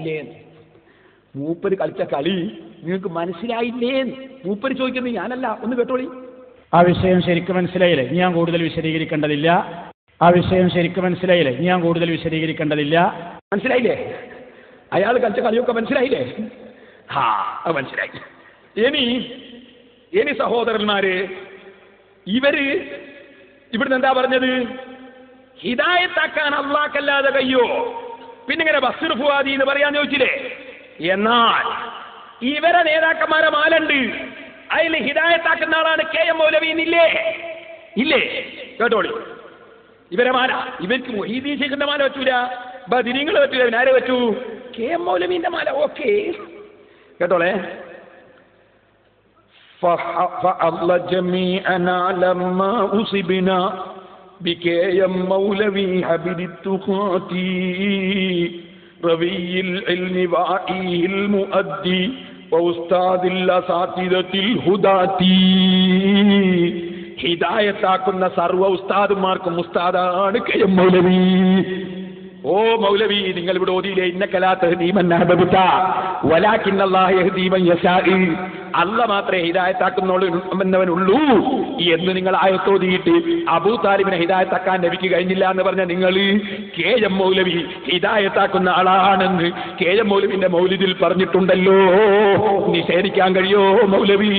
മനസ്സിലായില്ലേ? മൂപ്പര് കളിച്ച കളി നിങ്ങൾക്ക് മനസ്സിലായില്ലേ? മൂപ്പര് ചോദിക്കുന്നത് ഞാനല്ല, ഒന്ന് കേട്ടോളി. ആ വിഷയം ശരിക്കും മനസ്സിലായില്ലേ? ഞാൻ കൂടുതൽ വിശദീകരിക്കേണ്ടതില്ല. മനസ്സിലായില്ലേ? അയാൾ കളിച്ച കളിയൊക്കെ മനസ്സിലായില്ലേ? അത് മനസ്സിലായി. ഇനി സഹോദരന്മാര്, ഇവര് ഇവിടുന്ന് എന്താ പറഞ്ഞത്? ഹിദായത്താക്കാൻ അള്ളാഹ്ക്കല്ലാതെ കഴിയോ? പിന്നിങ്ങനെ ബസ്സിർ ഫുആദി എന്ന് പറയാൻ ചോദിച്ചില്ലേ? എന്നാൽ ഇവരെ നേതാക്കന്മാരെ മാലുണ്ട്, അതിൽ ഹിദായത്താക്കുന്ന ആളാണ് KM മൗലവി. ഇല്ലേ? കേട്ടോളി, ഇവരെ മാല. ഇവർക്ക് മൊഹീദ്ദീൻ ശൈഖിന്റെ മാല പറ്റൂല, ബദരീങ്ങൾ പറ്റൂല, ആരെ പറ്റൂ? KM മൗലവിന്റെ മാല. ഓക്കെ, കേട്ടോളേ. فَأَضْلَ جَمِيعَنَا لَمَّا أُصِبْنَا بِكَيْم مَوْلَوِي حَبِيبِ التُّقَاتِ رَوِيِّ الْعِلْمِ وَعِيِّ الْمُؤَدِّي وَأُسْتَاذِ الْأَسَاتِذَةِ الْهُدَاةِ. ഹിദായത്താക്കുന്ന സർവ്വ ഉസ്താദുമാർക്കും ഉസ്താദാണ് KM മൗലവി. ഓ മൗലവി, നിങ്ങൾ ഇവിടെ ഓതിയില്ലേ, ഇന്നക ലാ തഹ്ദീ മൻ അഹ്ബബ്ത വലാകിന്നല്ലാഹ യഹ്ദീ മൻ യശാ. അല്ലാഹ് മാത്രമേ ഹിദായത്താക്കുന്നവനുള്ളൂ എന്ന് നിങ്ങൾ ആയത്തോതിയിട്ട് അബൂ താലിബിനെ ഹിദായത്താക്കാൻ നബിക്ക് കഴിഞ്ഞില്ല എന്ന് പറഞ്ഞ നിങ്ങൾ KM മൗലവി ഹിദായത്താക്കുന്ന ആളാണെന്ന് KM മൗലവിന്റെ മൗലിദിൽ പറഞ്ഞിട്ടുണ്ടല്ലോ. നിഷേധിക്കാൻ കഴിയോ മൗലവി?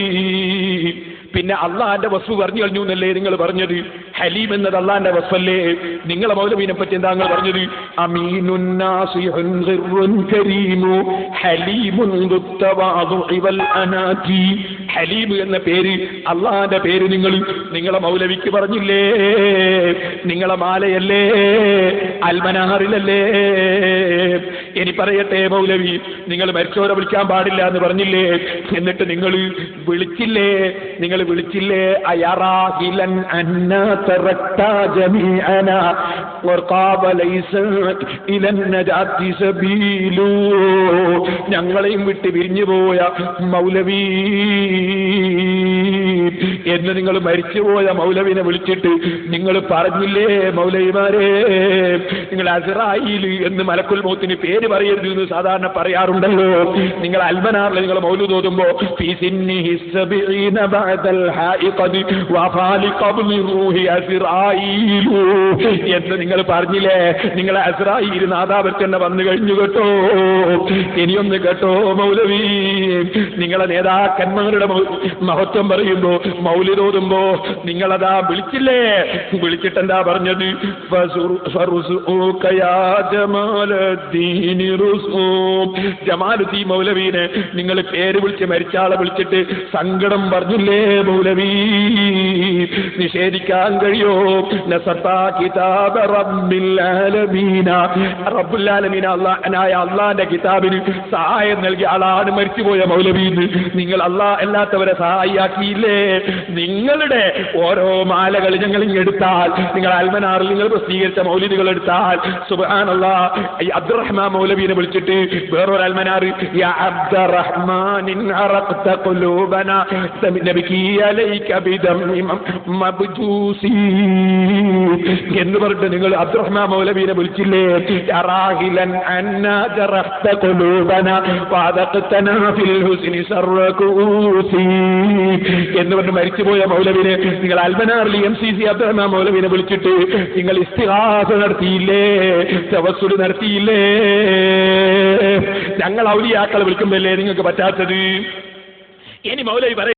പിന്നെ അള്ളാന്റെ വസ്തു പറഞ്ഞു കഴിഞ്ഞു എന്നല്ലേ നിങ്ങൾ പറഞ്ഞത്? ഹലീം എന്നത് അള്ളാന്റെ വസ്ഫല്ലേ? നിങ്ങളെ മൗലവീനെ പറ്റി എന്താ നിങ്ങൾ പറഞ്ഞത്? അമീനുൻ നാസിഹുൻ ഗിർറുൻ കരീമു ഹലീമുൻ ദുത്തവാദുഇ വൽ അനാതി. ഹലീം എന്ന പേര് അള്ളാന്റെ പേര് നിങ്ങളെ മൗലവിക്ക് പറഞ്ഞില്ലേ? നിങ്ങളെ മാലയല്ലേ, അൽമനാറിലല്ലേ? ഇനി പറയട്ടെ മൗലവി, നിങ്ങൾ മരിച്ചവരെ വിളിക്കാൻ പാടില്ല എന്ന് പറഞ്ഞില്ലേ? എന്നിട്ട് നിങ്ങൾ വിളിച്ചില്ലേ? അയറാഹിലൻ അന്നാ തറക്ത ജമീഅനാ വഖാബ ലൈസ ഇലൻ നജാതി സബീലു. ഞങ്ങളെയും വിട്ട് പിരിഞ്ഞു പോയ മൗലവി എന്ന് നിങ്ങൾ മരിച്ചുപോയ മൗലവിനെ വിളിച്ചിട്ട് നിങ്ങൾ പറഞ്ഞില്ലേ മൗലവിമാരെ? നിങ്ങൾ അസ്റായീൽ എന്ന് മലക്കുൽ മൗത്തിന് പേര് പറയരുത് എന്ന് സാധാരണ പറയാറുണ്ടല്ലോ. നിങ്ങൾ അൽമനാറിൽ നിങ്ങൾ മൗലൂദ് ഓതുമ്പോ എന്ന് നിങ്ങൾ പറഞ്ഞില്ലേ? നിങ്ങളെ അസ്റായീൽ നാദാവർക്ക് തന്നെ വന്നു കഴിഞ്ഞു കേട്ടോ. ഇനിയൊന്ന് കേട്ടോ മൗലവി, നിങ്ങളെ നേതാക്കന്മാരുടെ മഹത്വം പറയുമ്പോ മൗലിദ് ഓതുമ്പോ നിങ്ങളതാ വിളിച്ചില്ലേ? വിളിച്ചിട്ടെന്താ പറഞ്ഞത്? ജമാലുദ്ദീൻ മൗലവീനെ നിങ്ങൾ പേര് വിളിച്ച് മരിച്ചാളെ വിളിച്ചിട്ട് സങ്കടം പറഞ്ഞില്ലേ മൗലവി? നിഷേധിക്കാൻ കഴിയോ? റബ്ബുൽ ആലമീൻ അള്ളാന്റെ കിതാബിന് സഹായം നൽകിയ ആളാണ് മരിച്ചുപോയ മൗലവി. നിങ്ങൾ അള്ളാഹ് അല്ലാത്തവരെ സഹായിയാക്കിയില്ലേ? നിങ്ങളുടെ ഓരോ മാലകൾ ഞങ്ങൾ എടുത്താൽ, നിങ്ങൾ അൽമനാറിൽ നിങ്ങൾ പ്രസിദ്ധീകരിച്ച മൗലിദുകൾ എടുത്താൽ, സുബ്ഹാനല്ലാഹ്, അബ്ദുറഹ്മാൻ മൗലവിനെ വിളിച്ചിട്ട് വേറൊരു അൽമനാർ യാ അബ്ദുറഹ്മാനിൻ അറഖ്ത ഖുലൂബനാ നബികി അലൈക ബിദമ്മി മബ്ജൂസി എന്ന് പറഞ്ഞിട്ട് നിങ്ങൾ അബ്ദുറഹ്മാൻ മൗലവിനെ വിളിച്ചില്ലേ? അറാഹിലൻ അന്നാ ജറഹ്ത ഖുലൂബനാ വഅദഖ്തനാ ഫിൽ ഹുസ്നി സർറകൂസി എന്ന് പറഞ്ഞ് മരിച്ചുപോയ മൗലവിനെ നിങ്ങൾ അൽമനാറിൽ MCC അബ്ദുറഹ്മാൻ മൗലവിനെ വിളിച്ചിട്ട് നിങ്ങൾ ഇസ്തിഗാസ നടത്തിയില്ലേ? തവസ്സുൽ നടത്തിയില്ലേ? ഞങ്ങൾ ഔലിയാക്കളെ വിളിക്കുമ്പോഴല്ലേ നിങ്ങൾക്ക് പറ്റാത്തത്? ഇനി മൗലവി പറയും